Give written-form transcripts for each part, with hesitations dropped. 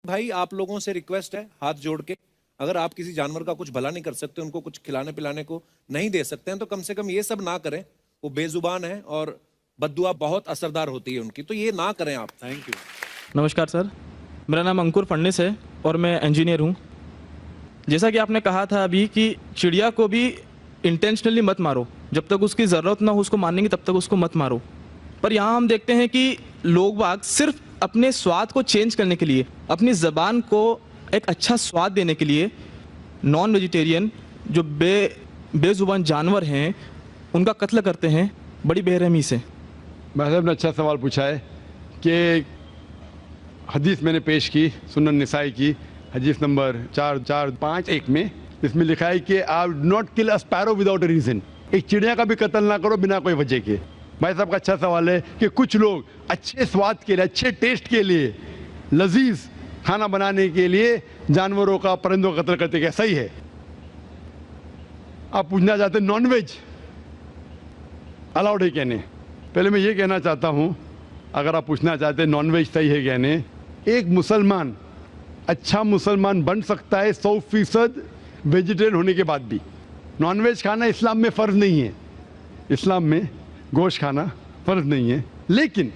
भाई आप लोगों से रिक्वेस्ट है हाथ जोड़ के, अगर आप किसी जानवर का कुछ भला नहीं कर सकते, उनको कुछ खिलाने पिलाने को नहीं दे सकते हैं, तो कम से कम ये सब ना करें। वो बेजुबान है और बद्दुआ बहुत असरदार होती है उनकी, तो ये ना करें आप। Thank you. नमस्कार सर, मेरा नाम अंकुर फडणिस है और मैं इंजीनियर हूँ। जैसा कि आपने कहा था अभी कि चिड़िया को भी इंटेंशनली मत मारो, जब तक उसकी ज़रूरत ना हो उसको मारने की तब तक उसको मत मारो। पर यहाँ हम देखते हैं कि लोग बाग सिर्फ अपने स्वाद को चेंज करने के लिए, अपनी ज़बान को एक अच्छा स्वाद देने के लिए नॉन वेजिटेरियन जो बेजुबान जानवर हैं उनका कत्ल करते हैं बड़ी बेरहमी से। भाई साहब ने अच्छा सवाल पूछा है कि हदीस मैंने पेश की सुनन निसाई की हदीस नंबर 4451 में, इसमें लिखा है कि आप not kill a sparrow without a reason. एक चिड़िया का भी कत्ल ना करो बिना कोई वजह के। भाई साहब का अच्छा सवाल है कि कुछ लोग अच्छे स्वाद के लिए, अच्छे टेस्ट के लिए, लजीज खाना बनाने के लिए जानवरों का, परिंदों का कत्ल करते, क्या सही है? आप पूछना चाहते हैं नॉन वेज अलाउड है क्या नहीं? पहले मैं ये कहना चाहता हूँ, अगर आप पूछना चाहते हैं नॉन वेज सही है क्या नहीं, एक मुसलमान अच्छा मुसलमान बन सकता है 100% वेजिटेरियन होने के बाद भी। नॉन वेज खाना इस्लाम में फ़र्ज नहीं है, इस्लाम में गोश्त खाना फ़र्ज नहीं है। लेकिन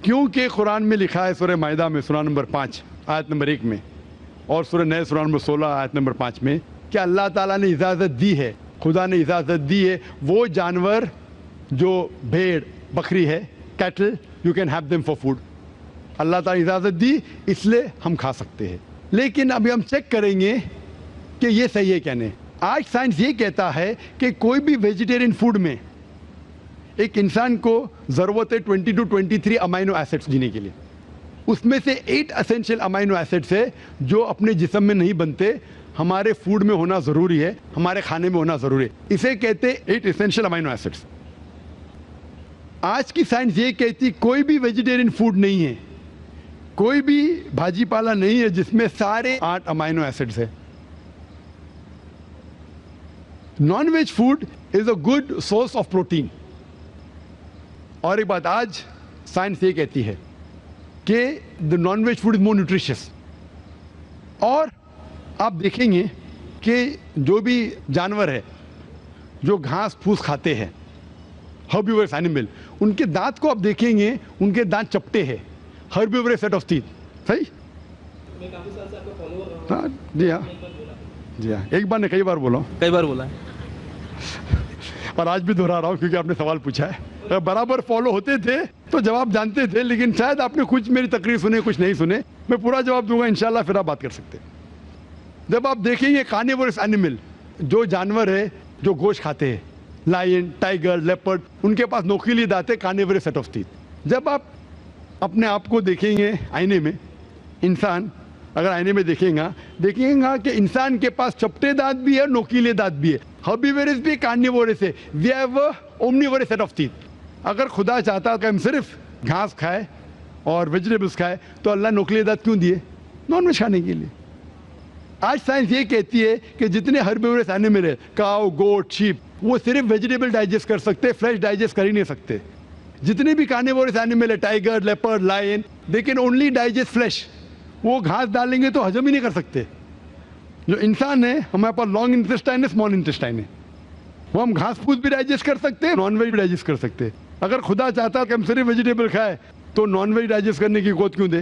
क्योंकि कुरान में लिखा है सूरह माइदा में सूरह नंबर 5 आयत नंबर 1 में और सूरह नए सूरह नंबर 16 आयत नंबर 5 में कि अल्लाह ताला ने इजाज़त दी है, खुदा ने इजाज़त दी है, वो जानवर जो भेड़ बकरी है, cattle, you can have them for food. अल्लाह ताला इजाज़त दी इसलिए हम खा सकते हैं। लेकिन अभी हम चेक करेंगे कि ये सही है क्या नहीं। आज साइंस ये कहता है कि कोई भी वेजिटेरियन फूड में एक इंसान को ज़रूरत है 20 to 23 अमाइनो एसिड्स जीने के लिए। उसमें से 8 एसेंशियल अमाइनो एसिड्स है जो अपने जिस्म में नहीं बनते, हमारे फूड में होना ज़रूरी है, हमारे खाने में होना ज़रूरी है। इसे कहते हैं 8 एसेंशियल अमाइनो एसिड्स। आज की साइंस ये कहती कोई भी वेजिटेरियन फूड नहीं है, कोई भी भाजी पाला नहीं है जिसमें सारे 8 अमाइनो एसिड्स है। Non veg food is a good source of protein. और एक बात, आज साइंस ये कहती है कि the non veg food is more nutritious. और आप देखेंगे कि जो भी जानवर है जो घास फूस खाते हैं, हर्बिवरस एनिमल, उनके दांत को आप देखेंगे, उनके दांत चपटे हैं, हर्बिवरस सेट ऑफ टीथ। सही? मैं काफी साल से आपका फॉलोअर रहा हूं। हाँ जी, हाँ जी, हाँ, एक बार ने कई बार बोला, कई बार बोला है और आज भी दोहरा रहा हूँ क्योंकि आपने सवाल पूछा है। बराबर फॉलो होते थे तो जवाब जानते थे, लेकिन शायद आपने कुछ मेरी तकरीर सुने, कुछ नहीं सुने। मैं पूरा जवाब दूंगा इंशाल्लाह, फिर आप बात कर सकते हैं। जब आप देखेंगे कार्निवोरस एनिमल, जो जानवर है जो गोश्त खाते हैं, लायन, टाइगर, लेपर्ड, उनके पास नोकीली दांत है, कार्निवोरस सेट ऑफ टीथ। जब आप अपने आप को देखेंगे आईने में, इंसान अगर आईने में देखेगा कि इंसान के पास चपटे दांत भी है, नोकीले दांत भी है। हर्बिवोरस भी कार्निवोरस है, we have omnivorous set of teeth. अगर खुदा चाहता कि हम सिर्फ घास खाए और वेजिटेबल्स खाए तो अल्लाह नोकीले दांत क्यों दिए? नॉन वेज खाने के लिए। आज साइंस ये कहती है कि जितने हर्बिवोरस एनिमल है, काऊ, गोट, शीप, वो सिर्फ वेजिटेबल डाइजेस्ट कर सकते, फ्लैश डाइजेस्ट कर ही नहीं सकते। जितने भी कार्निवोरस एनिमल है, tiger, leopard, lion, they can only digest flesh. वो घास डालेंगे तो हजम ही नहीं कर सकते। जो इंसान है, हमारे पास लॉन्ग इंटेस्टाइन है, स्मॉल इंटेस्टाइन है, वो हम घास फूस भी डाइजेस्ट कर सकते हैं, नॉन वेज भी डाइजेस्ट कर सकते हैं। अगर खुदा चाहता कि हम सिर्फ वेजिटेबल खाए तो नॉन वेज डाइजेस्ट करने की गोद क्यों दे?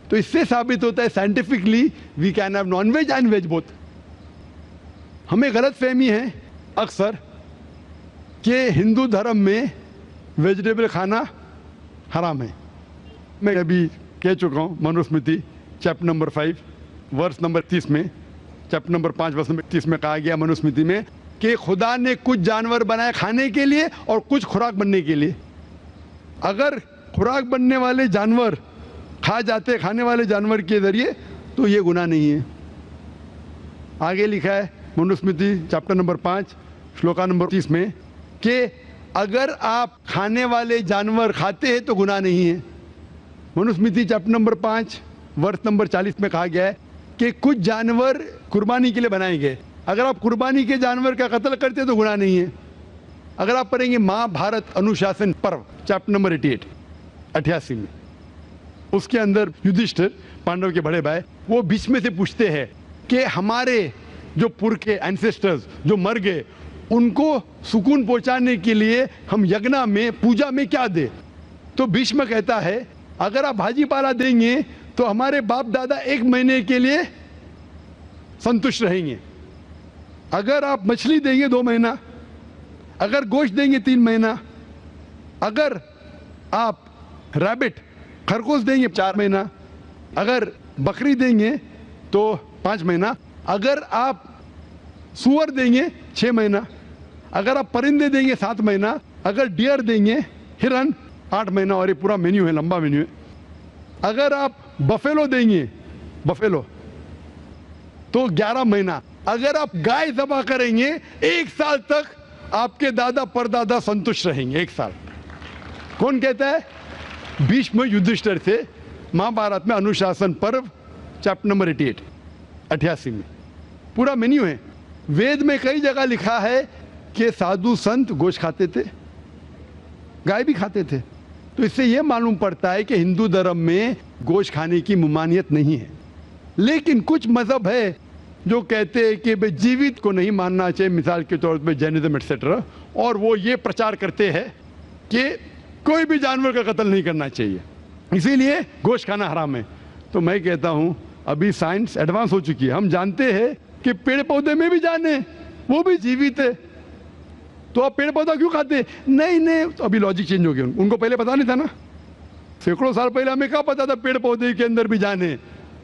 तो इससे साबित होता है scientifically we can have non veg and veg both. हमें गलत फहमी है अक्सर कि हिंदू धर्म में वेजिटेबल खाना हराम है। मैं अभी कह चुका हूँ, Manusmriti chapter number 5 verse number 30 में, चैप्टर नंबर 5 वर्स नंबर 30 में कहा गया मनुस्मृति में कि खुदा ने कुछ जानवर बनाए खाने के लिए और कुछ खुराक बनने के लिए। अगर खुराक बनने वाले जानवर खा जाते खाने वाले जानवर के जरिए तो ये गुनाह नहीं है। आगे लिखा है Manusmriti chapter number 5 shloka number 30 में कि अगर आप खाने वाले जानवर खाते हैं तो गुनाह नहीं है। मनुस्मृति चैप्टर नंबर 5 वर्ष नंबर 40 में कहा गया है कि कुछ जानवर कुर्बानी के लिए बनाए गए, अगर आप कुर्बानी के जानवर का कत्ल करते तो गुनाह नहीं है। अगर आप पढ़ेंगे महाभारत अनुशासन पर्व चैप्टर नंबर 88 में, उसके अंदर युधिष्ठिर पांडव के बड़े भाई, वो बीच में से पूछते हैं कि हमारे जो पुरखे एंसेस्टर्स जो मर गए उनको सुकून पहुंचाने के लिए हम यज्ञ में पूजा में क्या दे। तो भीष्म कहता है अगर आप भाजी पाला देंगे तो हमारे बाप दादा 1 महीने के लिए संतुष्ट रहेंगे, अगर आप मछली देंगे 2 महीना, अगर गोश्त देंगे 3 महीना, अगर आप रैबिट खरगोश देंगे 4 महीना, अगर बकरी देंगे तो 5 महीना, अगर आप सुअर देंगे 6 महीना, अगर आप परिंदे देंगे 7 महीना, अगर डियर देंगे हिरन 8 महीना। और ये पूरा मेन्यू है, लंबा मेन्यू है। अगर आप बफेलो देंगे बफेलो तो 11 महीना, अगर आप गाय ज़बह करेंगे 1 साल तक आपके दादा परदादा संतुष्ट रहेंगे। 1 साल। कौन कहता है? भीष्म युधिष्ठिर से महाभारत में अनुशासन पर्व चैप्टर नंबर 88 में पूरा मेन्यू है। वेद में कई जगह लिखा है कि साधु संत गोश्त खाते थे, गाय भी खाते थे। तो इससे यह मालूम पड़ता है कि हिंदू धर्म में गोश्त खाने की ममानियत नहीं है। लेकिन कुछ मजहब है जो कहते हैं कि भाई जीवित को नहीं मानना चाहिए, मिसाल के तौर पे जैनिज्म एक्सेट्रा, और वो ये प्रचार करते हैं कि कोई भी जानवर का कत्ल नहीं करना चाहिए, इसीलिए गोश्त खाना हराम है। तो मैं कहता हूं अभी साइंस एडवांस हो चुकी है, हम जानते हैं कि पेड़ पौधे में भी जान है, वो भी जीवित है, तो आप पेड़ पौधा क्यों खाते? नहीं, तो अभी लॉजिक चेंज हो गया, उनको पहले पता नहीं था ना। सैकड़ों साल पहले हमें क्या पता था पेड़ पौधे के अंदर भी जान है?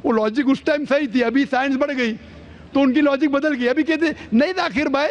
वो लॉजिक उस टाइम सही थी, अभी साइंस बढ़ गई तो उनकी लॉजिक बदल गई। अभी कहते नहीं था आखिर भाई